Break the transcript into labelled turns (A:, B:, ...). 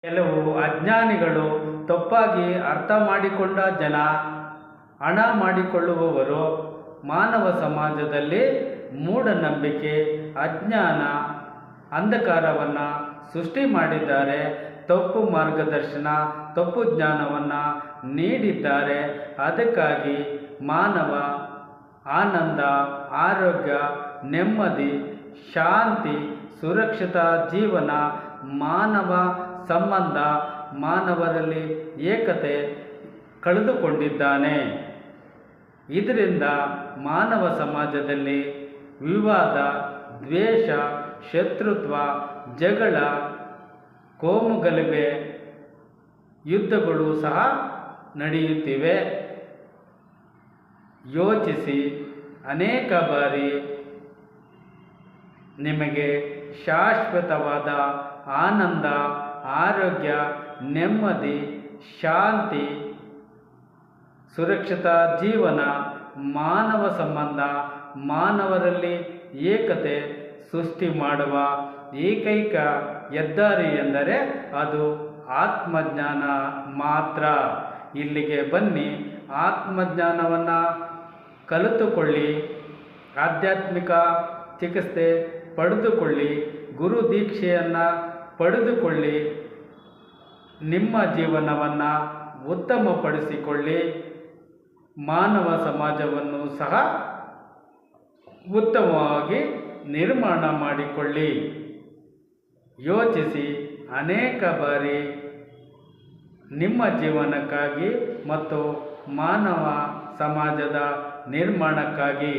A: ಕೆಲವು ಅಜ್ಞಾನಿಗಳು ತಪ್ಪಾಗಿ ಅರ್ಥ ಮಾಡಿಕೊಂಡ ಜನ ಹಣ ಮಾಡಿಕೊಳ್ಳುವವರು ಮಾನವ ಸಮಾಜದಲ್ಲಿ ಮೂಢನಂಬಿಕೆ, ಅಜ್ಞಾನ, ಅಂಧಕಾರವನ್ನು ಸೃಷ್ಟಿ ಮಾಡಿದ್ದಾರೆ. ತಪ್ಪು ಮಾರ್ಗದರ್ಶನ, ತಪ್ಪು ಜ್ಞಾನವನ್ನು ನೀಡಿದ್ದಾರೆ. ಅದಕ್ಕಾಗಿ ಮಾನವ ಆನಂದ, ಆರೋಗ್ಯ, ನೆಮ್ಮದಿ, ಶಾಂತಿ, ಸುರಕ್ಷಿತ ಜೀವನ, ಮಾನವ ಸಂಬಂಧ, ಮಾನವರಲ್ಲಿ ಏಕತೆ ಕಳೆದುಕೊಂಡಿದ್ದಾನೆ. ಇದರಿಂದ ಮಾನವ ಸಮಾಜದಲ್ಲಿ ವಿವಾದ, ದ್ವೇಷ, ಶತ್ರುತ್ವ, ಜಗಳ, ಕೋಮುಗಲಭೆ, ಯುದ್ಧಗಳು ಸಹ ನಡೆಯುತ್ತಿವೆ. ಯೋಚಿಸಿ. ಅನೇಕ ಬಾರಿ ನಿಮಗೆ ಶಾಶ್ವತವಾದ ಆನಂದ, ಆರೋಗ್ಯ, ನೆಮ್ಮದಿ, ಶಾಂತಿ, ಸುರಕ್ಷಿತ ಜೀವನ, ಮಾನವ ಸಂಬಂಧ, ಮಾನವರಲ್ಲಿ ಏಕತೆ ಸೃಷ್ಟಿ ಮಾಡುವ ಏಕೈಕ ಹೆದ್ದಾರಿ ಎಂದರೆ ಅದು ಆತ್ಮಜ್ಞಾನ ಮಾತ್ರ. ಇಲ್ಲಿಗೆ ಬನ್ನಿ, ಆತ್ಮಜ್ಞಾನವನ್ನು ಕಲಿತುಕೊಳ್ಳಿ, ಆಧ್ಯಾತ್ಮಿಕ ಚಿಕಿತ್ಸೆ ಪಡೆದುಕೊಳ್ಳಿ, ಗುರು ದೀಕ್ಷೆಯನ್ನು ಪಡೆದುಕೊಳ್ಳಿ, ನಿಮ್ಮ ಜೀವನವನ್ನು ಉತ್ತಮಪಡಿಸಿಕೊಳ್ಳಿ, ಮಾನವ ಸಮಾಜವನ್ನು ಸಹ ಉತ್ತಮವಾಗಿ ನಿರ್ಮಾಣ ಮಾಡಿಕೊಳ್ಳಿ. ಯೋಚಿಸಿ. ಅನೇಕ ಬಾರಿ ನಿಮ್ಮ ಜೀವನಕ್ಕಾಗಿ ಮತ್ತು ಮಾನವ ಸಮಾಜದ ನಿರ್ಮಾಣಕ್ಕಾಗಿ